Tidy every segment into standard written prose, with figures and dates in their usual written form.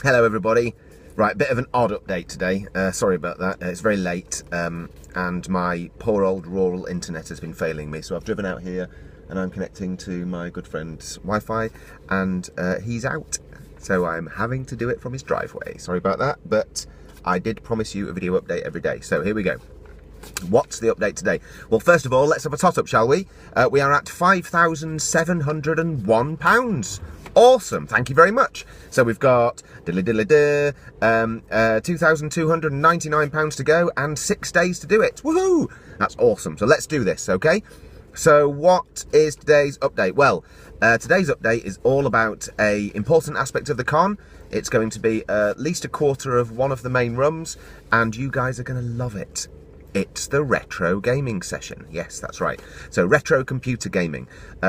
Hello everybody. Right, bit of an odd update today. Sorry about that. It's very late and my poor old rural internet has been failing me. So I've driven out here and I'm connecting to my good friend's Wi-Fi and he's out. So I'm having to do it from his driveway. Sorry about that, but I did promise you a video update every day. So here we go. What's the update today? Well, first of all, let's have a tot up, shall we? We are at £5,701. Awesome, thank you very much. So we've got £2,299 to go and 6 days to do it. Woohoo! That's awesome. So let's do this, okay? So what is today's update? Well, today's update is all about an important aspect of the con. It's going to be at least a quarter of one of the main rooms, and you guys are going to love it. It's the retro gaming session. Yes, that's right. So retro computer gaming.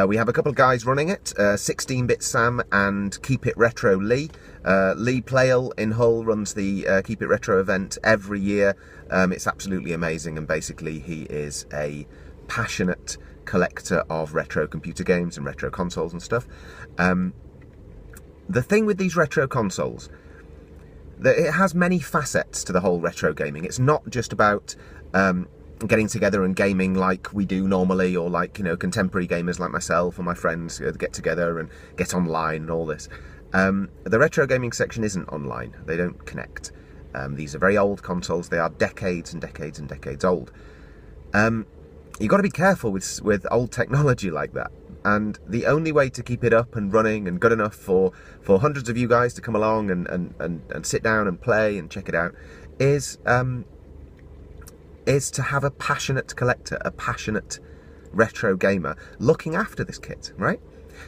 We have a couple of guys running it, 16-bit Sam and Keep It Retro Lee. Lee Playle in Hull runs the Keep It Retro event every year. It's absolutely amazing, and basically he is a passionate collector of retro computer games and retro consoles and stuff. The thing with these retro consoles, that it has many facets to the whole retro gaming. It's not just about getting together and gaming like we do normally, or like, you know, contemporary gamers like myself and my friends get together and get online and all this. The retro gaming section isn't online. They don't connect. These are very old consoles. They are decades and decades and decades old. You've got to be careful with old technology like that. And the only way to keep it up and running and good enough for hundreds of you guys to come along and sit down and play and check it out is to have a passionate collector, a passionate retro gamer looking after this kit, right?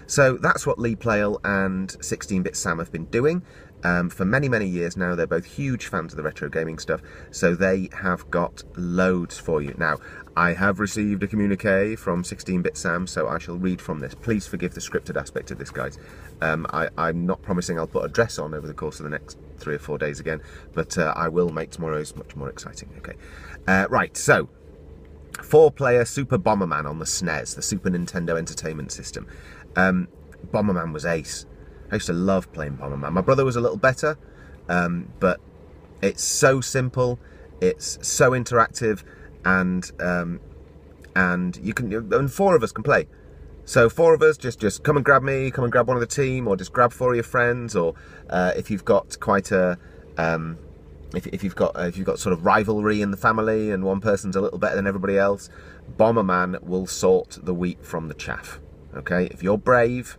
So that's what Lee Playle and 16-bit Sam have been doing for many, many years now. They're both huge fans of the retro gaming stuff, so they have got loads for you. Now, I have received a communique from 16-bit Sam, so I shall read from this. Please forgive the scripted aspect of this, guys. I'm not promising I'll put a dress on over the course of the next 3 or 4 days again, but I will make tomorrow's much more exciting. Okay, right, so 4-player Super Bomberman on the SNES, the Super Nintendo Entertainment System. Bomberman was ace. I used to love playing Bomberman. My brother was a little better, but it's so simple, it's so interactive, and you can, and 4 of us can play. So 4 of us, just come and grab me, come and grab one of the team, or just grab 4 of your friends, or if you've got quite a if you've got sort of rivalry in the family and one person's a little better than everybody else, Bomberman will sort the wheat from the chaff. Okay, if you're brave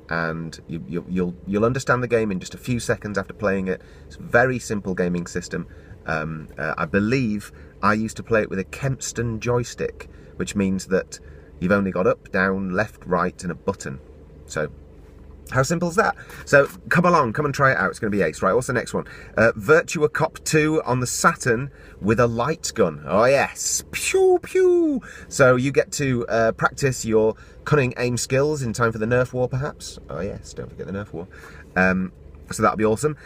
and you'll understand the game in just a few seconds after playing it. It's a very simple gaming system. I believe I used to play it with a Kempston joystick, which means that you've only got up, down, left, right, and a button. So how simple is that? So come along, come and try it out. It's going to be ace. Right, what's the next one? Virtua Cop 2 on the Saturn with a light gun. Oh yes, pew pew. So you get to practice your cunning aim skills in time for the Nerf War, perhaps. Oh yes, don't forget the Nerf War. So that'll be awesome.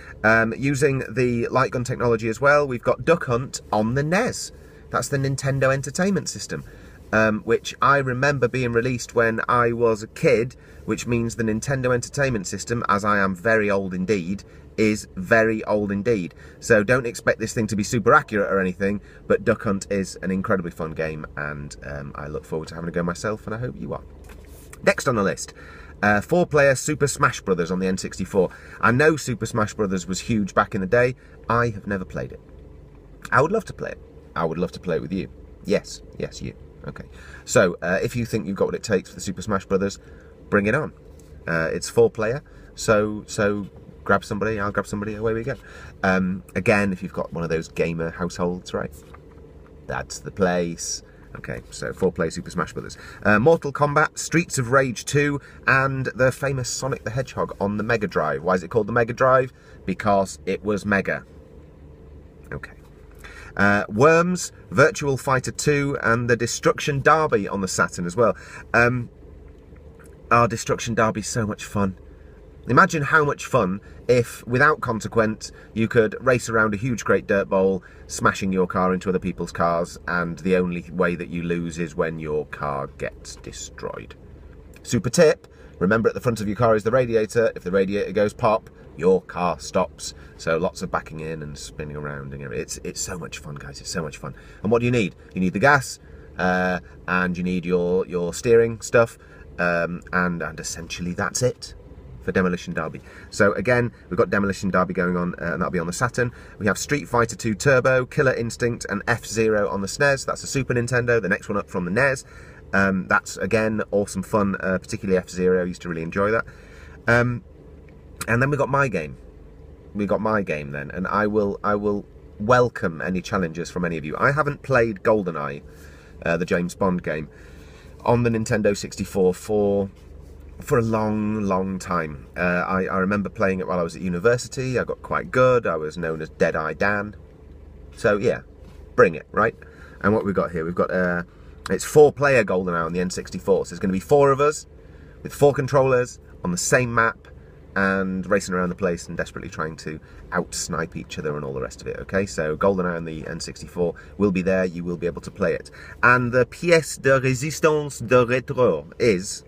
Using the light gun technology as well, we've got Duck Hunt on the NES. That's the Nintendo Entertainment System, which I remember being released when I was a kid, which means the Nintendo Entertainment System, as I am very old indeed, is very old indeed. So don't expect this thing to be super accurate or anything, but Duck Hunt is an incredibly fun game, and I look forward to having a go myself, and I hope you are. Next on the list, 4-player Super Smash Bros. On the N64. I know Super Smash Bros. Was huge back in the day. I have never played it. I would love to play it. I would love to play it with you. Yes, yes, you. Okay. So, if you think you've got what it takes for the Super Smash Bros., bring it on. It's 4-player, so grab somebody, I'll grab somebody, away we go. Again, if you've got one of those gamer households, right? That's the place. Okay, so 4-player Super Smash Bros. Mortal Kombat, Streets of Rage 2, and the famous Sonic the Hedgehog on the Mega Drive. Why is it called the Mega Drive? Because it was mega. Okay. Worms, Virtual Fighter 2, and the Destruction Derby on the Saturn as well. Our Destruction Derby is so much fun. Imagine how much fun if, without consequence, you could race around a huge great dirt bowl, smashing your car into other people's cars, and the only way that you lose is when your car gets destroyed. Super tip, Remember, at the front of your car is the radiator. If the radiator goes pop, your car stops. So lots of backing in and spinning around. And it's so much fun, guys. It's so much fun. And what do you need? You need the gas, and you need your steering stuff, and essentially that's it for Demolition Derby. So again, we've got Demolition Derby going on, and that'll be on the Saturn. We have Street Fighter 2 Turbo, Killer Instinct, and F-Zero on the SNES. That's a Super Nintendo. The next one up from the NES. That's again awesome fun, particularly F-Zero. I used to really enjoy that. And then we got my game. We got my game then, and I will welcome any challenges from any of you. I haven't played Goldeneye, the James Bond game, on the Nintendo 64 for a long time. I remember playing it while I was at university. I got quite good. I was known as Deadeye Dan. So yeah, bring it, right? And what we've got here, we've got it's 4-player Goldeneye on the N64. So there's going to be 4 of us with 4 controllers on the same map and racing around the place and desperately trying to out-snipe each other and all the rest of it, okay? So Goldeneye on the N64 will be there. You will be able to play it. And the pièce de résistance de rétro is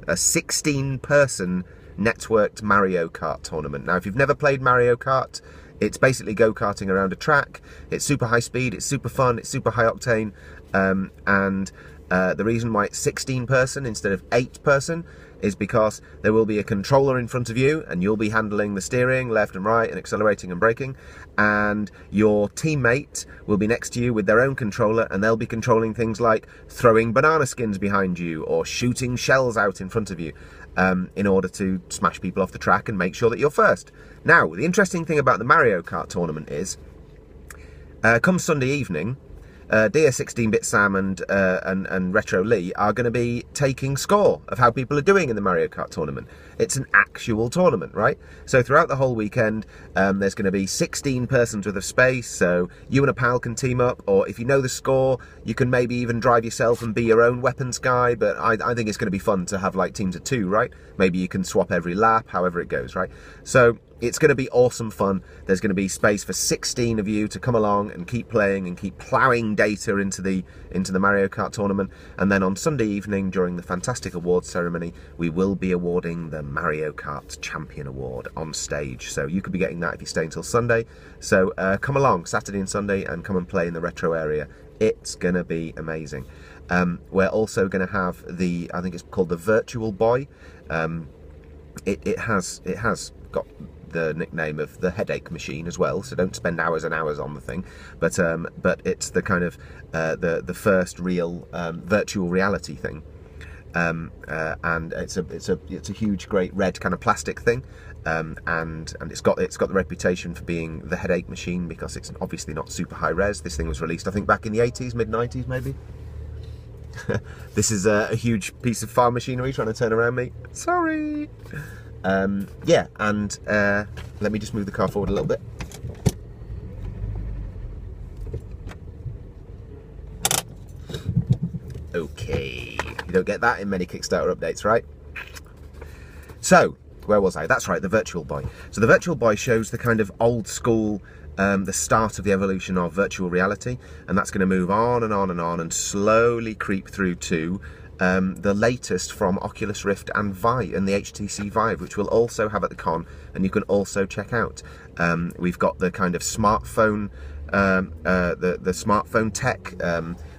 a 16-person networked Mario Kart tournament. Now, if you've never played Mario Kart, it's basically go-karting around a track. It's super high speed, it's super fun, it's super high octane, and the reason why it's 16-person instead of 8-person is because there will be a controller in front of you and you'll be handling the steering left and right and accelerating and braking, and your teammate will be next to you with their own controller and they'll be controlling things like throwing banana skins behind you or shooting shells out in front of you, in order to smash people off the track and make sure that you're first. Now, the interesting thing about the Mario Kart tournament is, come Sunday evening, dear 16-bit Sam and Retro Lee are going to be taking score of how people are doing in the Mario Kart tournament. It's an actual tournament, right? So throughout the whole weekend, there's going to be 16 persons worth of space, so you and a pal can team up, or if you know the score, you can maybe even drive yourself and be your own weapons guy, but I think it's going to be fun to have like teams of 2, right? Maybe you can swap every lap, however it goes, right? So it's going to be awesome fun. There's going to be space for 16 of you to come along and keep playing and keep ploughing data into the Mario Kart tournament. And then on Sunday evening, during the fantastic awards ceremony, we will be awarding the Mario Kart Champion Award on stage. So you could be getting that if you stay until Sunday. So come along Saturday and Sunday and come and play in the retro area. It's going to be amazing. We're also going to have I think it's called the Virtual Boy. It has got the nickname of the headache machine as well, so don't spend hours and hours on the thing, but it's the kind of the first real virtual reality thing, and it's a huge great red kind of plastic thing, and it's got the reputation for being the headache machine because it's obviously not super high res. This thing was released I think back in the 80s, mid-90s maybe. This is a huge piece of farm machinery trying to turn around me, sorry. Yeah, and let me just move the car forward a little bit. Okay, you don't get that in many Kickstarter updates, right? So, where was I? That's right, the Virtual Boy. So the Virtual Boy shows the kind of old school, the start of the evolution of virtual reality, and that's going to move on and on and on and slowly creep through to the latest from Oculus Rift and Vive and the HTC Vive, which we'll also have at the con, and you can also check out. We've got the kind of smartphone, the smartphone tech,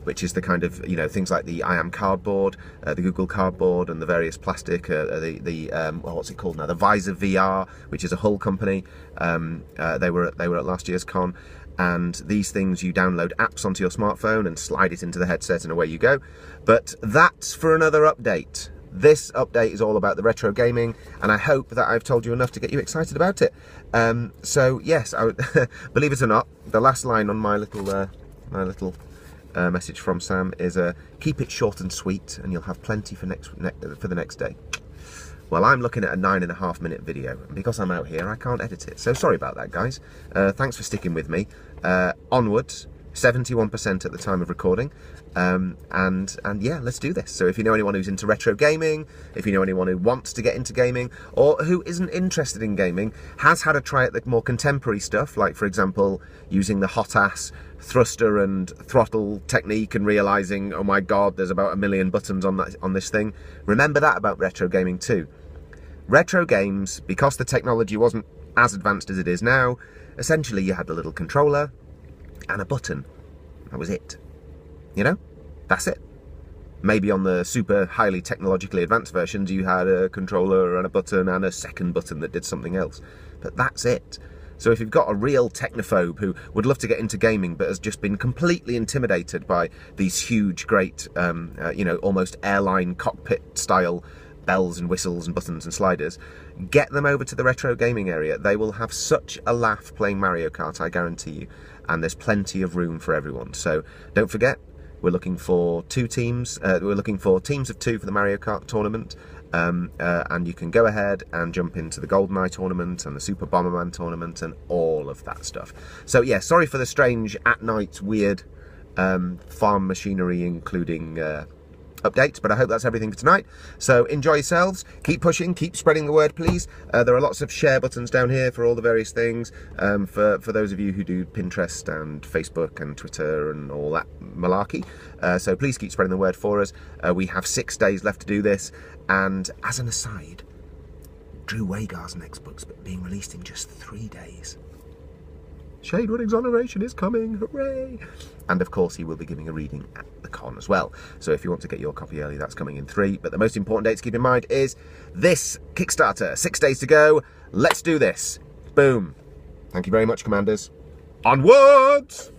which is the kind of, you know, things like the I Am Cardboard, the Google Cardboard, and the various plastic, well, what's it called now? The Visor VR, which is a Hull company. They were at last year's con. And these things, you download apps onto your smartphone and slide it into the headset and away you go. But that's for another update. This update is all about the retro gaming, and I hope that I've told you enough to get you excited about it. So yes, believe it or not, the last line on my little message from Sam is keep it short and sweet, and you'll have plenty for the next day. Well, I'm looking at a 9.5-minute video, and because I'm out here, I can't edit it. So sorry about that, guys. Thanks for sticking with me. Onwards, 71% at the time of recording. And yeah, let's do this. So if you know anyone who's into retro gaming, if you know anyone who wants to get into gaming, or who isn't interested in gaming, has had a try at the more contemporary stuff, like for example, using the hot ass thruster and throttle technique and realizing, oh my god, there's about 1 million buttons on this thing. Remember that about retro gaming too. Retro games, because the technology wasn't as advanced as it is now, essentially you had a little controller and a button. That was it. You know? That's it. Maybe on the super highly technologically advanced versions you had a controller and a button and a second button that did something else. But that's it. So if you've got a real technophobe who would love to get into gaming but has just been completely intimidated by these huge, great, you know, almost airline cockpit style bells and whistles and buttons and sliders, get them over to the retro gaming area. They will have such a laugh playing Mario Kart, I guarantee you. And there's plenty of room for everyone. So don't forget, we're looking for 2 teams. We're looking for teams of 2 for the Mario Kart tournament. And you can go ahead and jump into the Goldeneye tournament and the Super Bomberman tournament and all of that stuff. So yeah, sorry for the strange at-night weird farm machinery including updates, but I hope that's everything for tonight. So enjoy yourselves, keep pushing, keep spreading the word, please. There are lots of share buttons down here for all the various things, for those of you who do Pinterest and Facebook and Twitter and all that malarkey. So please keep spreading the word for us. We have 6 days left to do this, and as an aside, Drew Wagar's next book's being released in just 3 days. Shadewood Exoneration is coming, hooray! And of course he will be giving a reading at the con as well. So if you want to get your copy early, that's coming in 3. But the most important date to keep in mind is this Kickstarter. 6 days to go. Let's do this. Boom. Thank you very much, Commanders. Onwards!